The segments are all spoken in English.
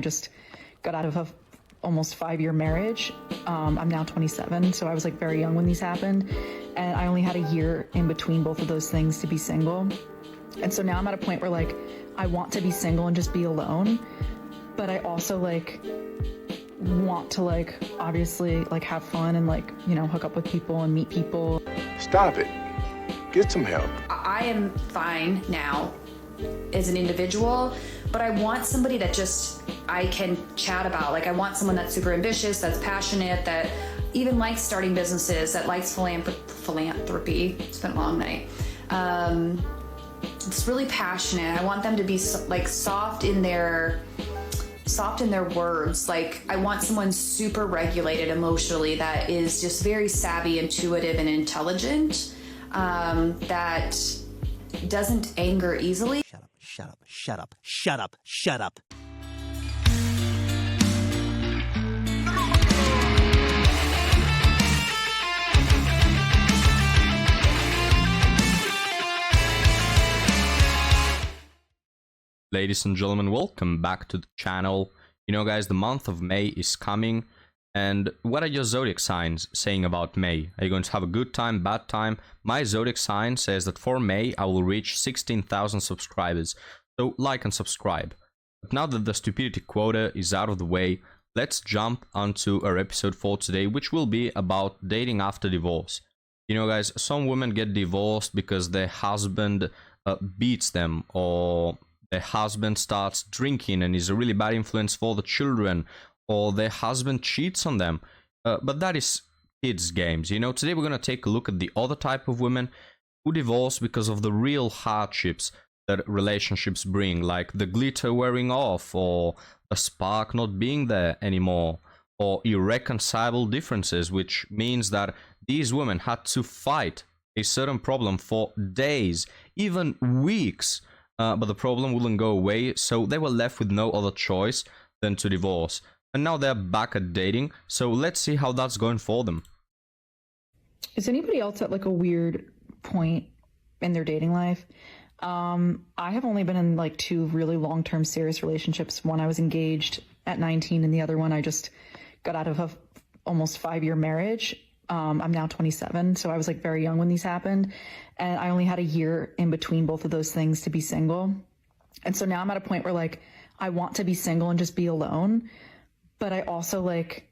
just got out of a almost 5-year marriage. I'm now 27, so I was like very young when these happened, and I only had a year in between both of those things to be single. And so now I'm at a point where like I want to be single and just be alone, but I also like want to like obviously like have fun and like, you know, hook up with people and meet people. Stop it. Get some help. I am fine now as an individual, but I want somebody that just I can chat about. Like I want someone that's super ambitious, that's passionate, that even likes starting businesses, that likes philanthropy. It's been a long night. It's really passionate. I want them to be like soft in their words. Like I want someone super regulated emotionally that is just very savvy, intuitive, and intelligent, that doesn't anger easily. Shut up, shut up, shut up, shut up, shut up. Ladies and gentlemen, welcome back to the channel. You know guys, the month of May is coming, and what are your zodiac signs saying about May? Are you going to have a good time, bad time? My zodiac sign says that for May I will reach 16,000 subscribers, so like and subscribe. But now that the stupidity quota is out of the way, let's jump onto our episode for today, which will be about dating after divorce. You know guys, some women get divorced because their husband beats them, or their husband starts drinking and is a really bad influence for the children, or their husband cheats on them. But that is kids' games. You know, today we're going to take a look at the other type of women who divorce because of the real hardships that relationships bring, like the glitter wearing off, or the spark not being there anymore, or irreconcilable differences, which means that these women had to fight a certain problem for days, even weeks, but the problem wouldn't go away, so they were left with no other choice than to divorce. And now they're back at dating, so let's see how that's going for them. Is anybody else at like a weird point in their dating life? I have only been in like 2 really long-term serious relationships. One I was engaged at 19, and the other one I just got out of a almost 5-year marriage. I'm now 27, so I was like very young when these happened, and I only had a year in between both of those things to be single. And so now I'm at a point where like I want to be single and just be alone, but I also like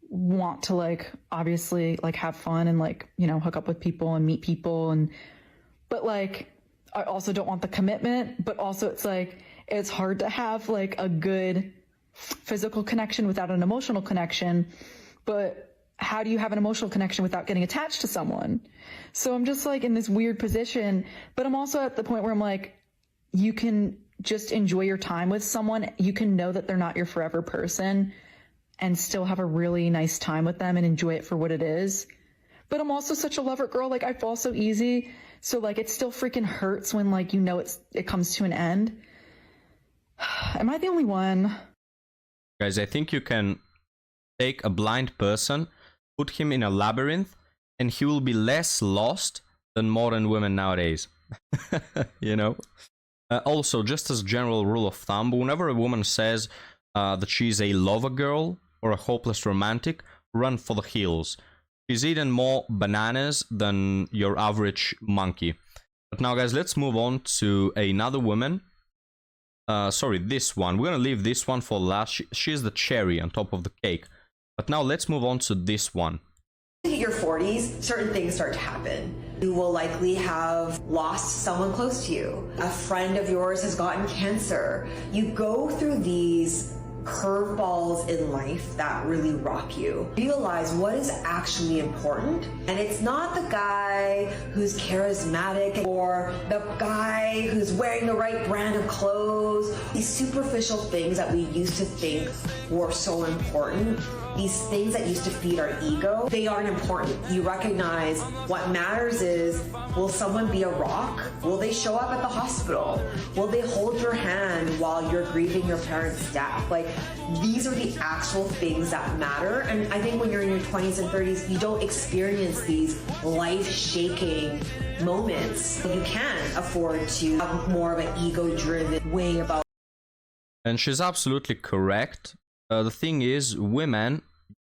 want to like obviously like have fun and like, you know, hook up with people and meet people, and but like I also don't want the commitment, but also it's like it's hard to have like a good physical connection without an emotional connection. But how do you have an emotional connection without getting attached to someone? So I'm just like in this weird position, but I'm also at the point where I'm like, you can just enjoy your time with someone. You can know that they're not your forever person and still have a really nice time with them and enjoy it for what it is. But I'm also such a lover girl. Like I fall so easy. So like it still freaking hurts when like, you know, it comes to an end. Am I the only one? Guys, I think you can take a blind person, put him in a labyrinth, and he will be less lost than modern women nowadays. You know? Also, just as a general rule of thumb, whenever a woman says that she's a lover girl or a hopeless romantic, run for the hills. She's eaten more bananas than your average monkey. But now, guys, let's move on to another woman. Sorry, this one. We're gonna leave this one for last. She's the cherry on top of the cake. But now let's move on to this one. In your 40s, certain things start to happen. You will likely have lost someone close to you. A friend of yours has gotten cancer. You go through these curveballs in life that really rock you. Realize what is actually important, and it's not the guy who's charismatic or the guy who's wearing the right brand of clothes. These superficial things that we used to think were so important, these things that used to feed our ego, they aren't important. You recognize what matters is, will someone be a rock? Will they show up at the hospital? Will they hold your hand while you're grieving your parents' death? Like, these are the actual things that matter. And I think when you're in your 20s and 30s, you don't experience these life-shaking moments. You can afford to have more of an ego-driven way about. And she's absolutely correct. The thing is, women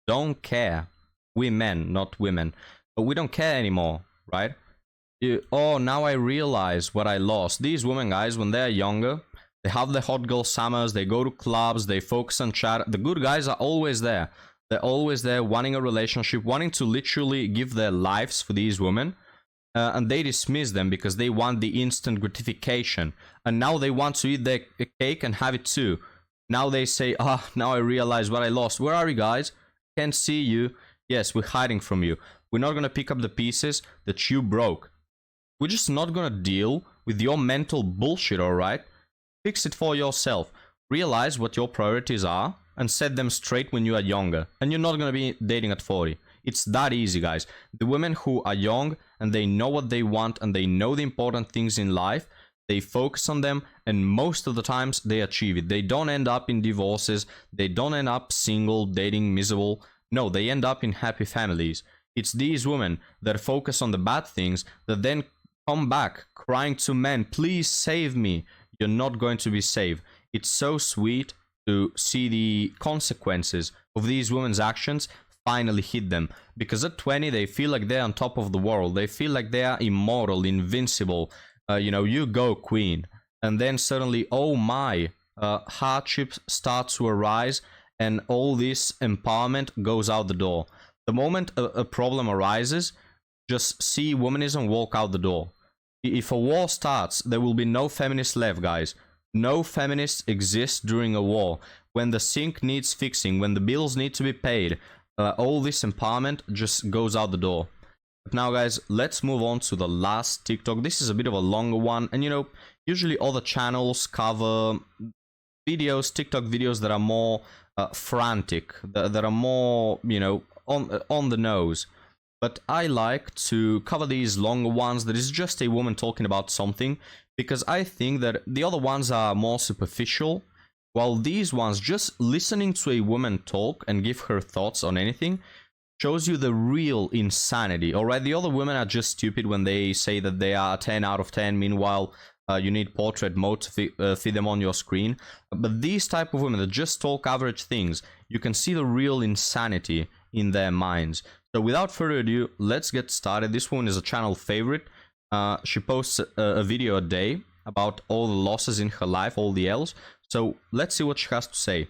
don't care. We men, not women. But we don't care anymore, right? Oh, now I realize what I lost. These women, guys, when they're younger, they have the hot girl summers, they go to clubs, they focus on chat. The good guys are always there. They're always there wanting a relationship, wanting to literally give their lives for these women. And they dismiss them because they want the instant gratification. And now they want to eat their cake and have it too. Now they say, now I realize what I lost. Where are you guys? Can't see you. Yes, we're hiding from you. We're not going to pick up the pieces that you broke. We're just not going to deal with your mental bullshit, alright? Fix it for yourself. Realize what your priorities are and set them straight when you are younger. And you're not going to be dating at 40. It's that easy, guys. The women who are young and they know what they want and they know the important things in life, they focus on them, and most of the times they achieve it. They don't end up in divorces. They don't end up single, dating, miserable. No, they end up in happy families. It's these women that focus on the bad things that then come back crying to men, please save me. You're not going to be saved. It's so sweet to see the consequences of these women's actions finally hit them, because at 20 they feel like they're on top of the world. They feel like they are immortal, invincible. You go, queen. And then suddenly, oh my, hardships start to arise and all this empowerment goes out the door. The moment a problem arises, just see womanism walk out the door. If a war starts, there will be no feminists left, guys. No feminists exist during a war. When the sink needs fixing, when the bills need to be paid, all this empowerment just goes out the door. But now, guys, let's move on to the last TikTok. This is a bit of a longer one, and usually other channels cover videos, TikTok videos that are more frantic, that are more, on the nose. But I like to cover these longer ones that is just a woman talking about something, because I think that the other ones are more superficial, while these ones, just listening to a woman talk and give her thoughts on anything, shows you the real insanity. Alright, the other women are just stupid when they say that they are 10 out of 10, meanwhile you need portrait mode to feed them on your screen. But these type of women that just talk average things, you can see the real insanity in their minds. So without further ado, let's get started. This one is a channel favorite. She posts a video a day about all the losses in her life, all the L's. So let's see what she has to say.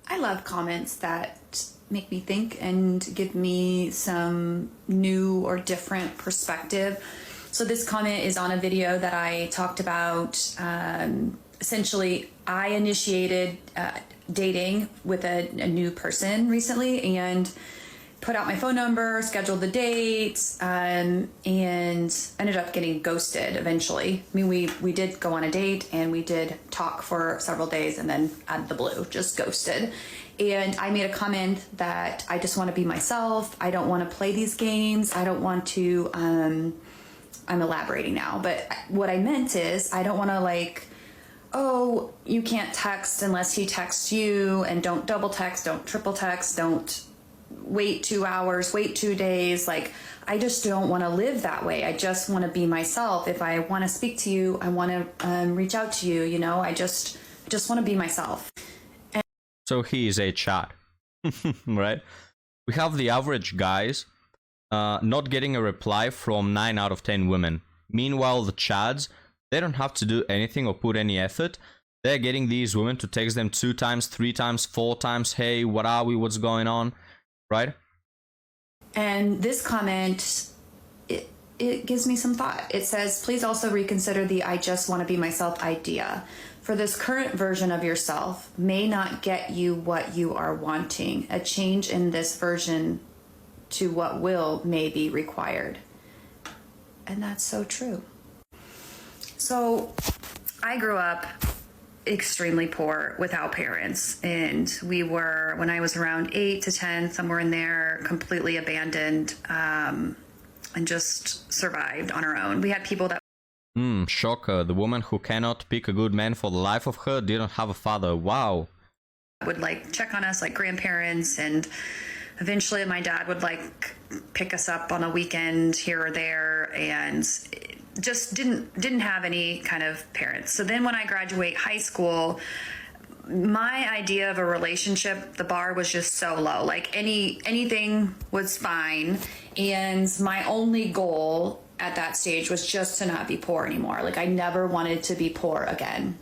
I love comments that make me think and give me some new or different perspective. So this comment is on a video that I talked about. Essentially, I initiated dating with a new person recently and put out my phone number, scheduled the date, and ended up getting ghosted eventually. I mean, we did go on a date and we did talk for several days, and then out of the blue, just ghosted. And I made a comment that I just want to be myself. I don't want to play these games. I don't want to, I'm elaborating now, but what I meant is I don't want to oh, you can't text unless he texts you, and don't double text, don't triple text, don't wait 2 hours, wait 2 days. I just don't want to live that way. I just want to be myself. If I want to speak to you, I want to reach out to you, I just want to be myself. So he is a chat, right? We have the average guys not getting a reply from 9 out of 10 women. Meanwhile, the chads, they don't have to do anything or put any effort. They're getting these women to text them 2 times, 3 times, 4 times. Hey, what are we? What's going on? Right? And this comment, it gives me some thought. It says, please also reconsider the I just want to be myself idea. For this current version of yourself may not get you what you are wanting. A change in this version to what will may be required. And that's so true. So I grew up extremely poor without parents, and we were, when I was around 8 to 10, somewhere in there, completely abandoned, and just survived on our own. We had people that Shocker. The woman who cannot pick a good man for the life of her didn't have a father. Wow. would check on us like grandparents, and eventually my dad would pick us up on a weekend here or there, and just didn't have any kind of parents. So then when I graduate high school, my idea of a relationship, the bar was just so low. Like anything was fine. And my only goal at that stage was just to not be poor anymore. Like I never wanted to be poor again.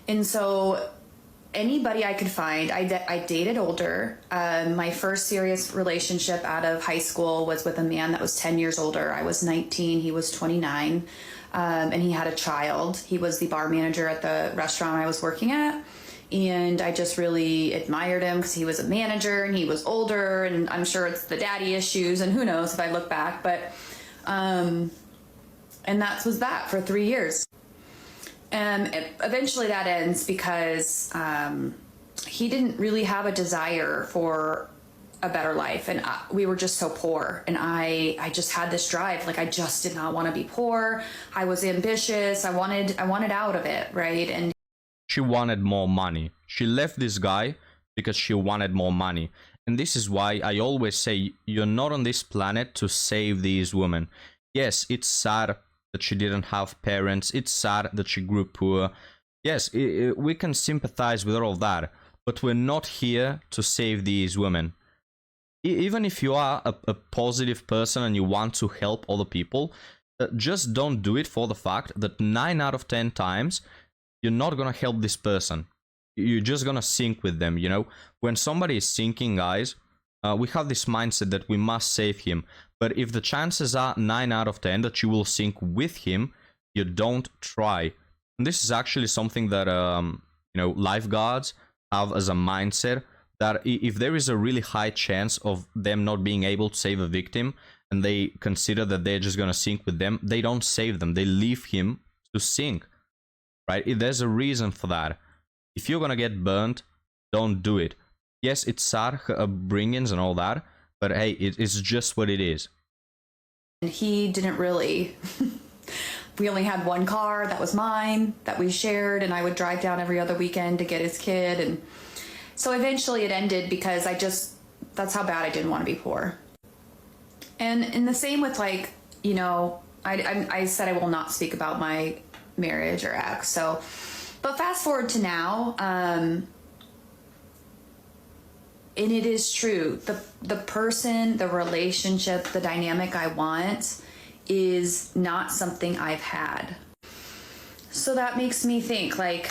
And so anybody I could find, I dated older. My first serious relationship out of high school was with a man that was 10 years older. I was 19, he was 29. And he had a child. He was the bar manager at the restaurant I was working at. And I just really admired him because he was a manager and he was older, and I'm sure it's the daddy issues and who knows if I look back, but, and that was that for 3 years. And eventually that ends because, he didn't really have a desire for a better life, and we were just so poor, and I just had this drive. Like I just did not want to be poor. I was ambitious. I wanted out of it, right? And she wanted more money. She left this guy because she wanted more money. And this is why I always say you're not on this planet to save these women. Yes, it's sad that she didn't have parents. It's sad that she grew poor. Yes, we can sympathize with all of that, but we're not here to save these women. Even if you are a positive person and you want to help other people, just don't do it for the fact that 9 out of 10 times you're not gonna help this person. You're just gonna sink with them, you know? When somebody is sinking, guys, we have this mindset that we must save him. But if the chances are 9 out of 10 that you will sink with him, you don't try. And this is actually something that, you know, lifeguards have as a mindset, that if there is a really high chance of them not being able to save a victim and they consider that they're just going to sink with them, they don't save them. They leave him to sink, right? There's a reason for that. If you're going to get burnt, don't do it. Yes, it's sad, her upbringings and all that, but hey, it's just what it is. And he didn't really. We only had one car that was mine that we shared, and I would drive down every other weekend to get his kid. And so eventually it ended because that's how bad I didn't want to be poor. And the same with, like, you know, I said I will not speak about my marriage or ex. So, but fast forward to now, and it is true. The person, the relationship, the dynamic I want is not something I've had. So that makes me think, like,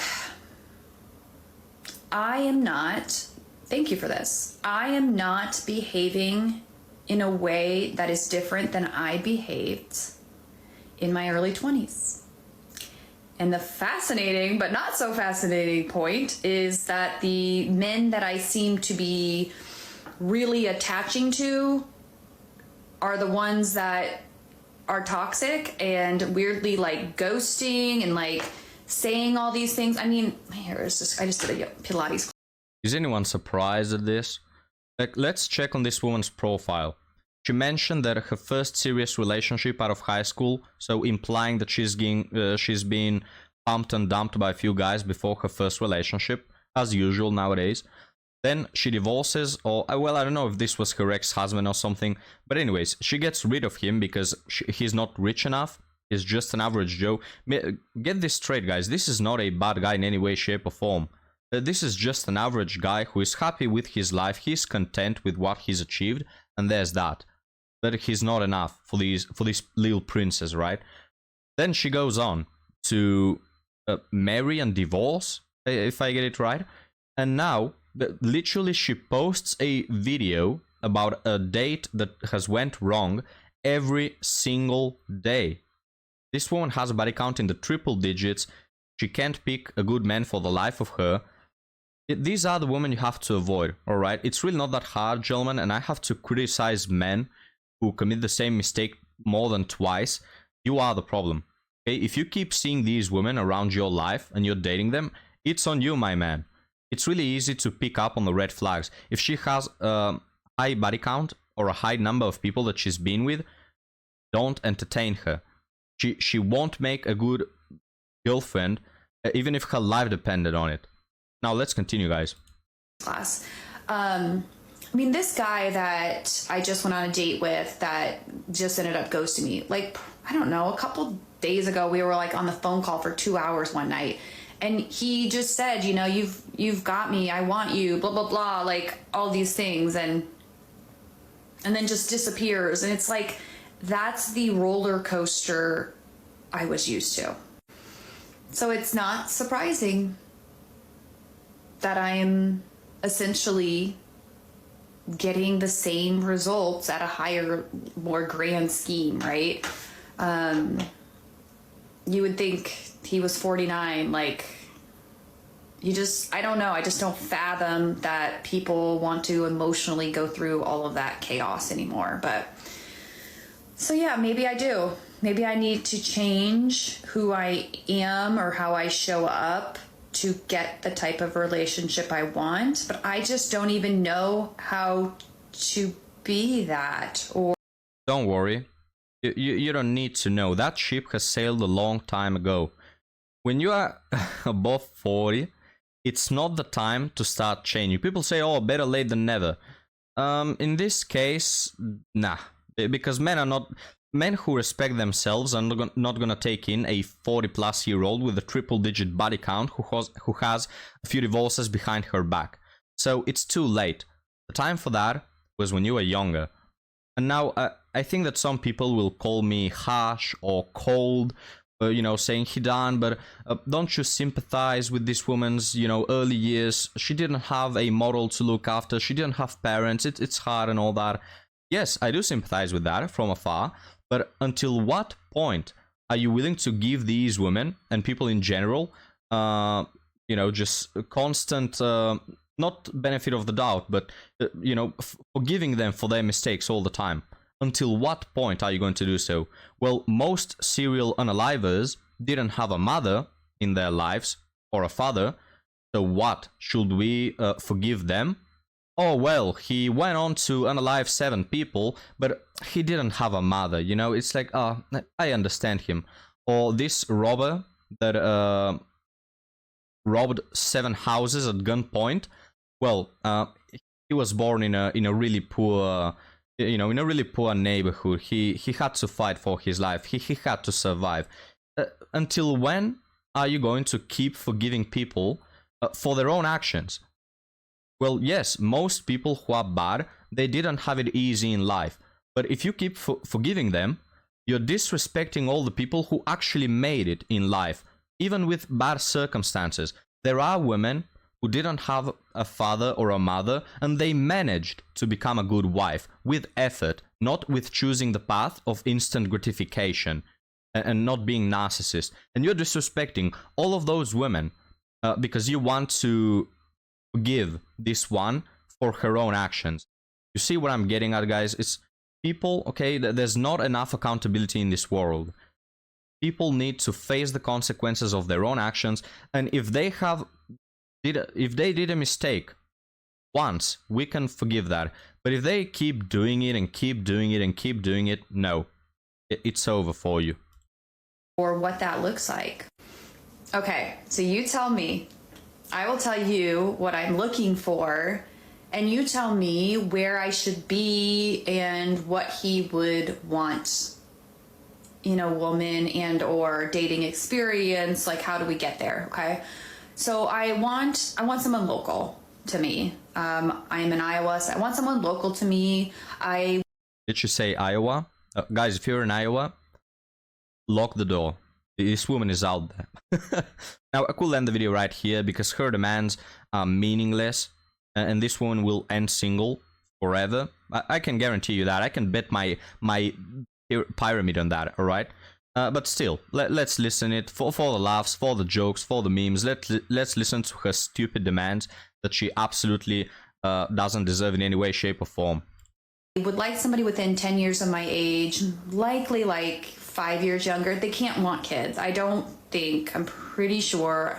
I am not, thank you for this, I am not behaving in a way that is different than I behaved in my early 20s. And the fascinating, but not so fascinating point is that the men that I seem to be really attaching to are the ones that are toxic and weirdly like ghosting and like saying all these things. I mean, I just did a Pilates. Is anyone surprised at this? Like, let's check on this woman's profile. She mentioned that her first serious relationship out of high school, so implying that she's been pumped and dumped by a few guys before her first relationship, as usual nowadays. Then she divorces, or, well, I don't know if this was her ex-husband or something, but anyways, she gets rid of him because he's not rich enough. He's just an average Joe. Get this straight, guys. This is not a bad guy in any way, shape, or form. This is just an average guy who is happy with his life. He's content with what he's achieved, and there's that. But he's not enough for this little princess, right? Then she goes on to marry and divorce, if I get it right. And now, literally, she posts a video about a date that has went wrong every single day. This woman has a body count in the triple digits. She can't pick a good man for the life of her. These are the women you have to avoid, alright? It's really not that hard, gentlemen, and I have to criticize men who commit the same mistake more than twice. You are the problem, okay? If you keep seeing these women around your life and you're dating them, it's on you, my man. It's really easy to pick up on the red flags. If she has a high body count or a high number of people that she's been with, don't entertain her. She won't make a good girlfriend, even if her life depended on it. Now let's continue, guys. Class. I mean, this guy that I just went on a date with that just ended up ghosting me, like, I don't know, a couple days ago, we were like on the phone call for 2 hours one night. And he just said, you know, you've got me, I want you, blah, blah, blah, like all these things. And then just disappears. And it's like, that's the roller coaster I was used to. So it's not surprising that I'm essentially getting the same results at a higher, more grand scheme, right? You would think he was 49, like, I don't know, I just don't fathom that people want to emotionally go through all of that chaos anymore. But, so yeah, maybe I do. Maybe I need to change who I am or how I show up to get the type of relationship I want, but I just don't even know how to be that. Or Don't worry. You don't need to know. That ship has sailed a long time ago. When you are above 40, it's not the time to start changing. People say, oh, better late than never. In this case, nah. Because men who respect themselves are not gonna take in a 40-plus-year-old with a triple-digit body count who has a few divorces behind her back. So it's too late. The time for that was when you were younger. And now I think that some people will call me harsh or cold, saying, Hidan, but don't you sympathize with this woman's, early years? She didn't have a model to look after. She didn't have parents. It's hard and all that. Yes, I do sympathize with that from afar. But until what point are you willing to give these women and people in general, just constant, not benefit of the doubt, but, forgiving them for their mistakes all the time? Until what point are you going to do so? Well, most serial unalivers didn't have a mother in their lives or a father. So what? Should we forgive them? Oh, well, he went on to unalive 7 people, but he didn't have a mother, It's like, I understand him. Or this robber that robbed 7 houses at gunpoint. Well, he was born in a really poor, in a really poor neighborhood. He had to fight for his life. He had to survive. Until when are you going to keep forgiving people for their own actions? Well, yes, most people who are bad, they didn't have it easy in life. But if you keep forgiving them, you're disrespecting all the people who actually made it in life, even with bad circumstances. There are women who didn't have a father or a mother, and they managed to become a good wife with effort, not with choosing the path of instant gratification and not being narcissist. And you're disrespecting all of those women because you want to forgive this one for her own actions. You see what I'm getting at, guys? It's people, okay, there's not enough accountability in this world. People need to face the consequences of their own actions, and if they did a mistake once, we can forgive that. But if they keep doing it and keep doing it and keep doing it, no, it's over for you. Or what that looks like. Okay, so you tell me. I will tell you what I'm looking for, and you tell me where I should be and what he would want. Woman and or dating experience, like how do we get there, okay? So I want someone local to me. I'm in Iowa, so I want someone local to me. Did you say Iowa? Guys, if you're in Iowa, lock the door. This woman is out there. Now, I could end the video right here because her demands are meaningless, and this woman will end single forever. I can guarantee you that. I can bet my pyramid on that, alright? But still, let's listen it for the laughs, for the jokes, for the memes. Let's listen to her stupid demands that she absolutely doesn't deserve in any way, shape, or form. I would like somebody within 10 years of my age, likely like 5 years younger. They can't want kids. I'm pretty sure.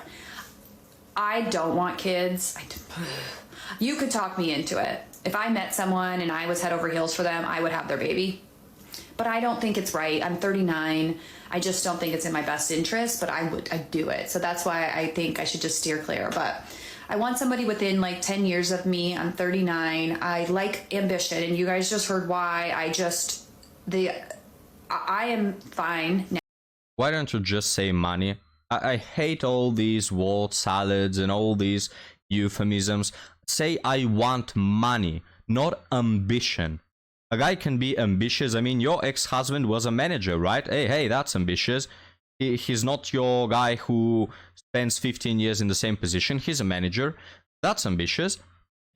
I don't want kids. You could talk me into it. If I met someone and I was head over heels for them, I would have their baby. But I don't think it's right. I'm 39. I just don't think it's in my best interest, but I'd do it. So that's why I think I should just steer clear. But I want somebody within like 10 years of me. I'm 39. I like ambition, and you guys just heard why. I am fine now. Why don't you just say money? I hate all these word salads and all these euphemisms. Say I want money, not ambition. A guy can be ambitious. I mean, your ex-husband was a manager, right? Hey, that's ambitious. He's not your guy who spends 15 years in the same position. He's a manager. That's ambitious.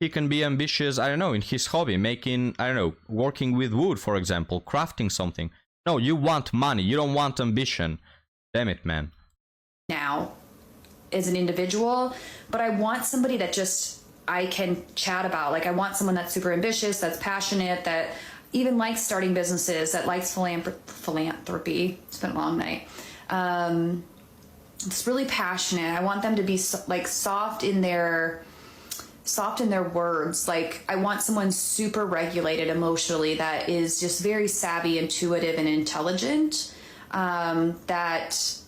He can be ambitious, I don't know, in his hobby, making, I don't know, working with wood, for example, crafting something. No, you want money. You don't want ambition. Damn it, man. Now as an individual, but I want somebody that just I can chat about. Like, I want someone that's super ambitious, that's passionate, that even likes starting businesses, that likes philanthropy. It's been a long night. It's really passionate. I want them to be like soft in their words. Like, I want someone super regulated emotionally, that is just very savvy, intuitive, and intelligent, that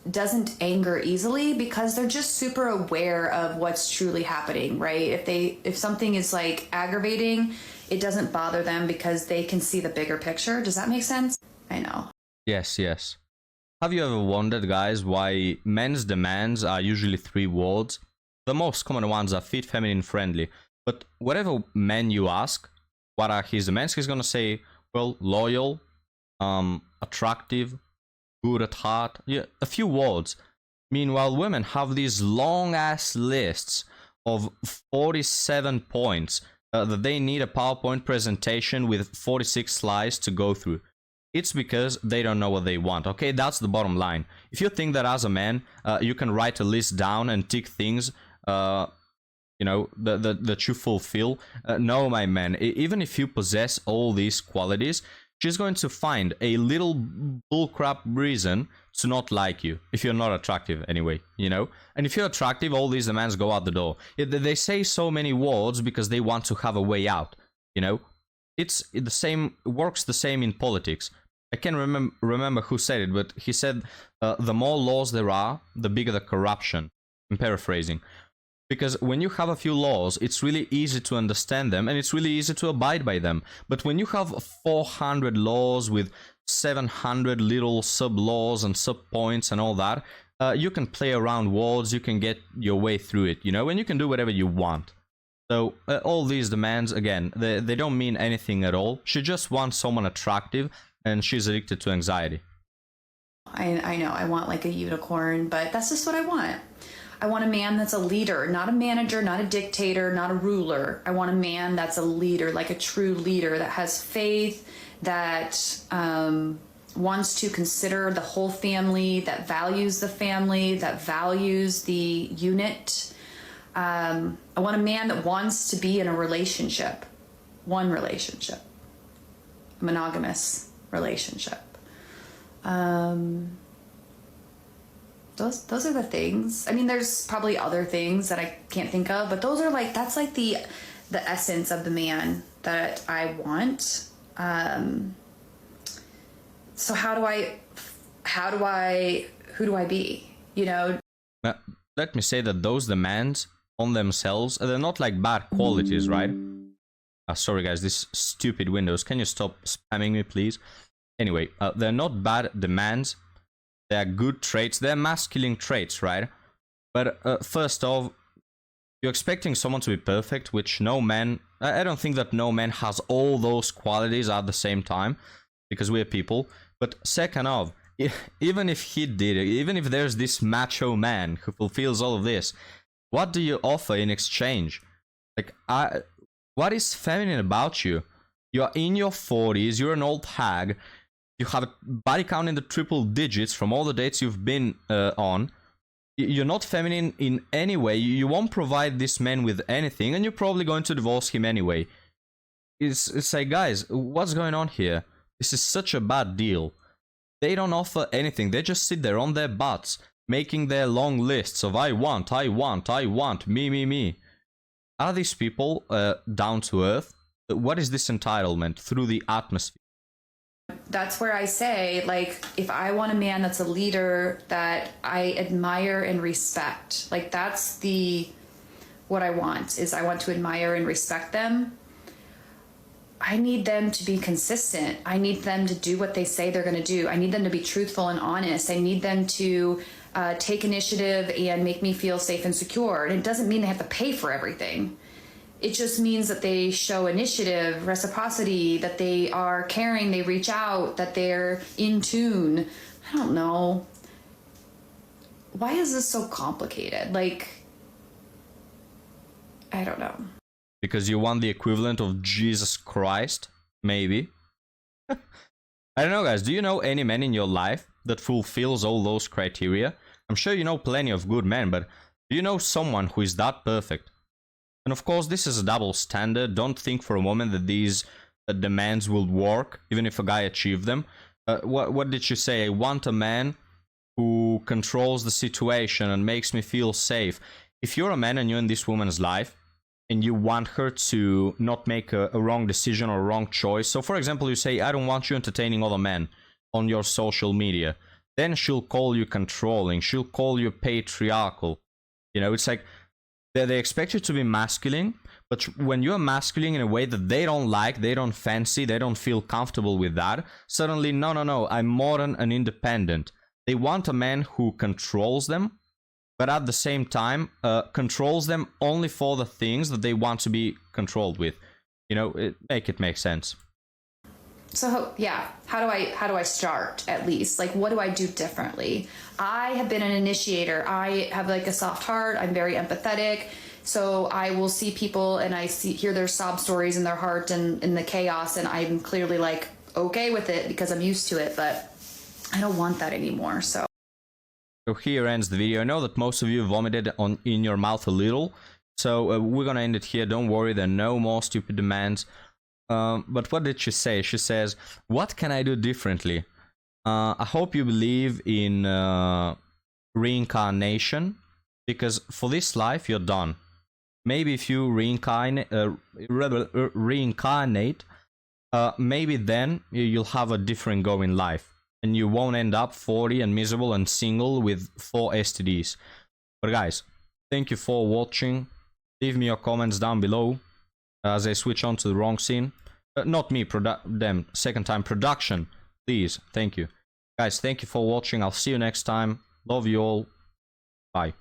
doesn't anger easily, because they're just super aware of what's truly happening, right? If something is like aggravating, it doesn't bother them because they can see the bigger picture. Does that make sense? I know. Yes. Have you ever wondered, guys, why men's demands are usually 3 words? The most common ones are fit, feminine, friendly. But whatever man you ask, what are his demands, he's gonna say, well, loyal, attractive, good at heart. Yeah, a few words. Meanwhile, women have these long-ass lists of 47 points that they need a PowerPoint presentation with 46 slides to go through. It's because they don't know what they want, okay? That's the bottom line. If you think that as a man, you can write a list down and tick things, that you fulfill, no, my man. Even if you possess all these qualities, she's going to find a little bullcrap reason to not like you, if you're not attractive anyway, And if you're attractive, all these demands go out the door. They say so many words because they want to have a way out, It's the same, works the same in politics. I can't remember who said it, but he said, the more laws there are, the bigger the corruption. I'm paraphrasing. Because when you have a few laws, it's really easy to understand them, and it's really easy to abide by them. But when you have 400 laws with 700 little sub-laws and sub-points and all that, you can play around words, you can get your way through it, and you can do whatever you want. So all these demands, again, they don't mean anything at all. She just wants someone attractive, and she's addicted to anxiety. I know I want like a unicorn, but that's just what I want. I want a man that's a leader, not a manager, not a dictator, not a ruler. I want a man that's a leader, like a true leader that has faith, that wants to consider the whole family, that values the family, that values the unit. I want a man that wants to be in a relationship, one relationship, a monogamous relationship. Those are the things. I mean, there's probably other things that I can't think of, but those are like, that's like the essence of the man that I want. So who do I be? Let me say that those demands on themselves, they're not like bad qualities, right? Sorry guys, this stupid Windows. Can you stop spamming me, please? Anyway, they're not bad demands. They're good traits. They're masculine traits, right? But first off, you're expecting someone to be perfect, which no man... I don't think that no man has all those qualities at the same time, because we're people. But second off, even if he did, even if there's this macho man who fulfills all of this, what do you offer in exchange? Like, what is feminine about you? You're in your 40s, you're an old hag, you have a body count in the triple digits from all the dates you've been on. You're not feminine in any way. You won't provide this man with anything, and you're probably going to divorce him anyway. It's like, guys, what's going on here? This is such a bad deal. They don't offer anything. They just sit there on their butts, making their long lists of I want, me. Are these people down to earth? What is this entitlement through the atmosphere? That's where I say, like, if I want a man that's a leader that I admire and respect, like, that's the what I want is I want to admire and respect them. I need them to be consistent. I need them to do what they say they're going to do. I need them to be truthful and honest. I need them to take initiative and make me feel safe and secure. And it doesn't mean they have to pay for everything. It just means that they show initiative, reciprocity, that they are caring, they reach out, that they're in tune. I don't know. Why is this so complicated? Like, I don't know. Because you want the equivalent of Jesus Christ? Maybe. I don't know, guys. Do you know any man in your life that fulfills all those criteria? I'm sure you know plenty of good men, but do you know someone who is that perfect? And of course, this is a double standard. Don't think for a moment that these demands will work, even if a guy achieves them. What did she say? I want a man who controls the situation and makes me feel safe. If you're a man and you're in this woman's life, and you want her to not make a wrong decision or a wrong choice. So, for example, you say, I don't want you entertaining other men on your social media. Then she'll call you controlling. She'll call you patriarchal. You know, it's like they expect you to be masculine, but when you're masculine in a way that they don't like, they don't fancy, they don't feel comfortable with that, suddenly, no, I'm modern and independent. They want a man who controls them, but at the same time controls them only for the things that they want to be controlled with. You know, make it make sense. So yeah, how do I start at least? Like, what do I do differently? I have been an initiator. I have like a soft heart. I'm very empathetic. So I will see people and hear their sob stories in their heart and in the chaos, and I'm clearly like okay with it because I'm used to it, but I don't want that anymore. So here ends the video. I know that most of you vomited in your mouth a little, so we're gonna end it here. Don't worry, there are no more stupid demands. But what did she say? She says, what can I do differently? I hope you believe in reincarnation, because for this life you're done. Maybe if you reincarnate, maybe then you'll have a different go in life. And you won't end up 40 and miserable and single with 4 STDs. But guys, thank you for watching. Leave me your comments down below as I switch on to the wrong scene. Not me, them. Second time production. Please, thank you. Guys, thank you for watching. I'll see you next time. Love you all. Bye.